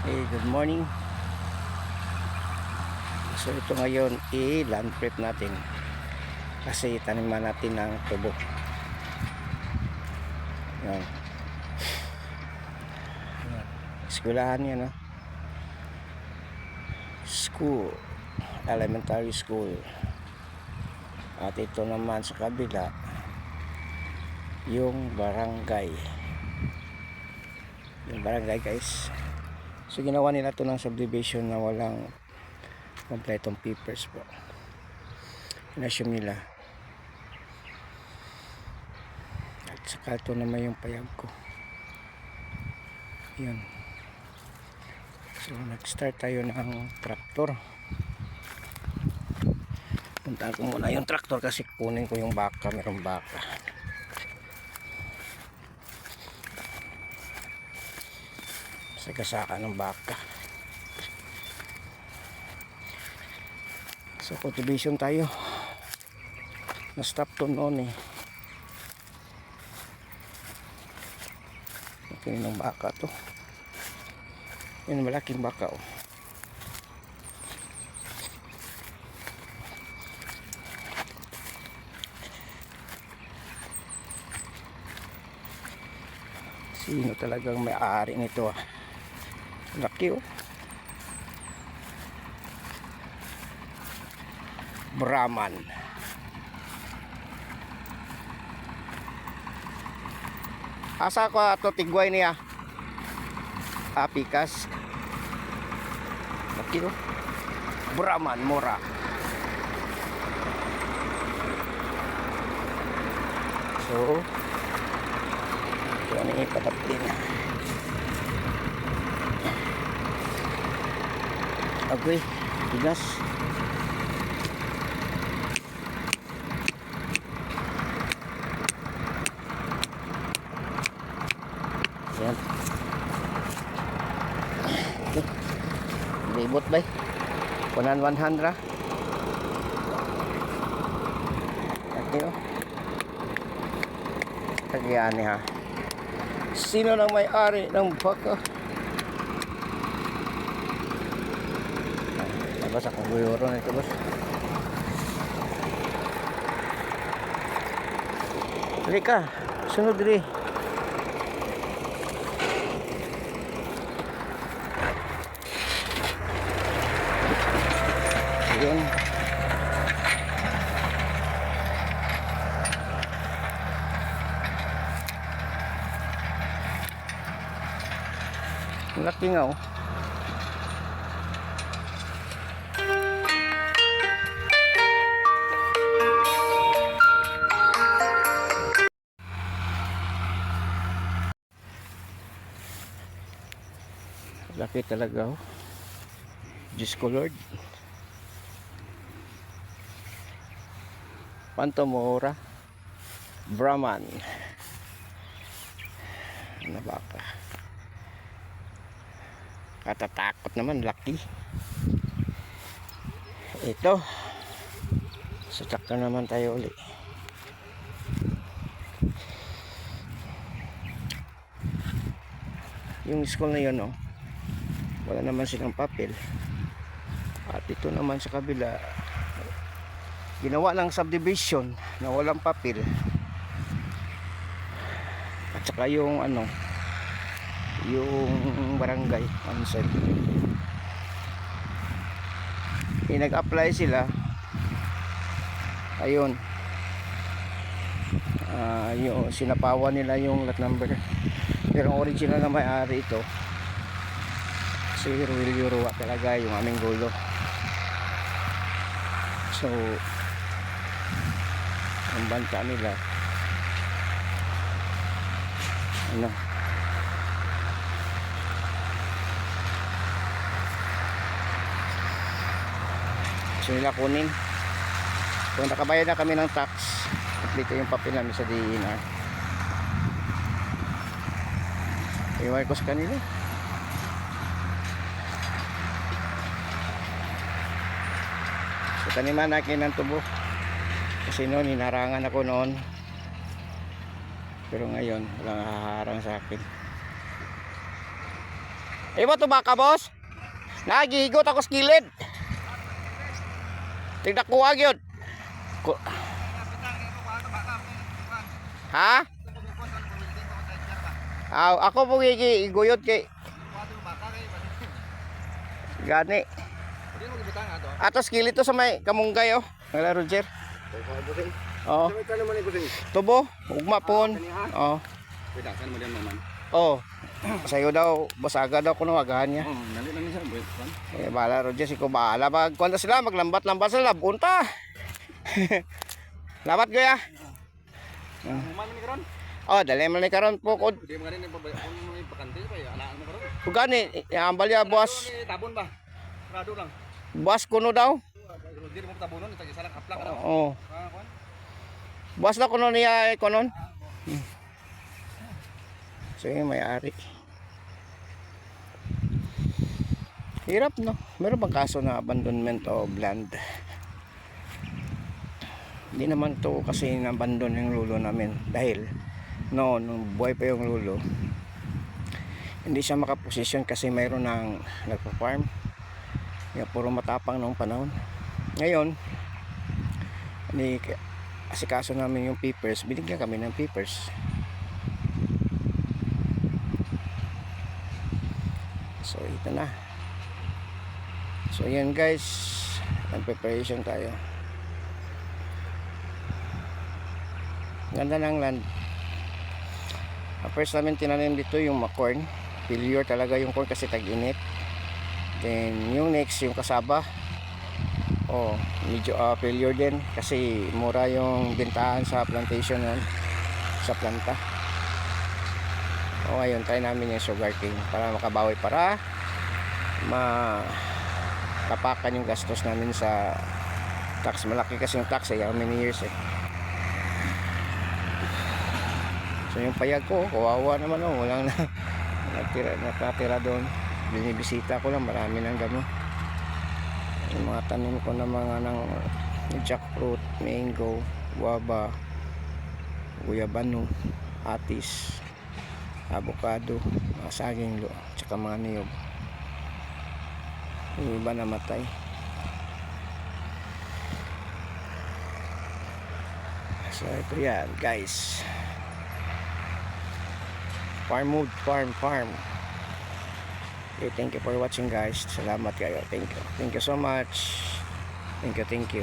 Hey, good morning. So ito ngayon land prep natin kasi taniman natin ng tubo. Yan. Eskwelahan yan, no? School, elementary school. At ito naman sa kabila yung barangay. Yung barangay, guys. So ginawa nila ito ng subdivision na walang kompletong papers po. Inassume nila. At saka ito naman yung payag ko. Yun. So nag-start tayo ng traktor. Puntaan ko muna yung traktor kasi kunin ko yung baka. Merong baka. Sagasaka ng baka. So cultivation tayo. Na-stop to noon eh. Okay ng baka to. Yun, malaking baka oh. Sino talagang may-ari nito ah. Laki oh. Brahman. Asa ko ato tigway niya. Apikas. Laki oh. Brahman mura. So yan yung ipadapin. Okay, bigas. Yan. Okay. Libot ba? 100. Okay oh. Kagyan niya. Sino nang may-ari ng baka? Labas akong guyoro na ito, boss. Halika, sunod rin. Ayan. Laki nga oh. Laki talaga oh. Diyos ko Lord. Pantomora Brahman. Ano baka? Katatakot naman, laki. Ito. Sasakta naman tayo ulit. Yung school na yun, oh, wala naman silang papel. At ito naman sa kabila, ginawa ng subdivision na walang papel. At saka yung ano, yung barangay council, nag-apply sila. Ayun, yung sinapawan nila yung lot number, pero ang original na may-ari ito si Ruel Yuruwa talaga, yung aming gulo. So ang banta nila ano, gusto nila kunin. So nakabayad na kami ng tax at dito yung papel namin sa DENR. Iwan ko sa kanila. So taniman natin ng tubo kasi noon hinarangan ako noon, pero ngayon walang haharang sa akin. Imo to baka boss? Nagihigot ako sa kilid. Tignan ko yun. Ha? Ako po iguyod kay gani. Atos kilid to sa may kamunggay oh. Wala Roger. Oh. Tubo, ugma pon. Oh. Oh. Sayo daw, basaga daw kuno agahan niya. Nali lang siya, boy. Eh bala Roger si ko bahala pag kwanta sila maglambat-lambat sila bunta. Labat gaya. Human ni karon. Oh, dali man ni karon po kod. Di mo ganin yung bakante pa ya anaan mo karon. Ug gani, ambal ya boss. Tabon ba? Rado lang. Boss kuno daw. Di mo tabonon tagi salang kaplak ano. Oh. Boss na kuno niya konon. So yung may-ari. Hirap no. Meron bang kaso na abandonment of land? Hindi naman to kasi nabandon yung lulo namin dahil nung buhay pa yung lulo hindi siya makaposisyon kasi mayroon ng nagpa-farm. Kaya puro matapang noong panahon. Ngayon asikaso namin yung papers, binigyan kami ng papers. So ito na. So yan guys, nag-preparation tayo. Ganda ng land. First namin tinanim dito yung corn. Failure talaga yung corn kasi tag-init. Then yung next yung kasaba. Oh, medyo failure din kasi mura yung bentahan sa plantation nun, sa planta. O ngayon try namin yung sugarcane para makabawi para matapakan yung gastos namin sa tax. Malaki kasi yung tax how many years eh. So yung payag ko kawawa naman oh, walang nakatira doon. Binibisita ko lang, marami ng damo. Yung mga tanim ko na mga ng jackfruit, mango, guava, guyabano, atis, avocado, mga saging lo, tsaka mga niyog. Yung iba namatay. So ito yan guys, farm mode, farm. Okay, thank you for watching guys. Salamat kayo. Thank you so much. Thank you.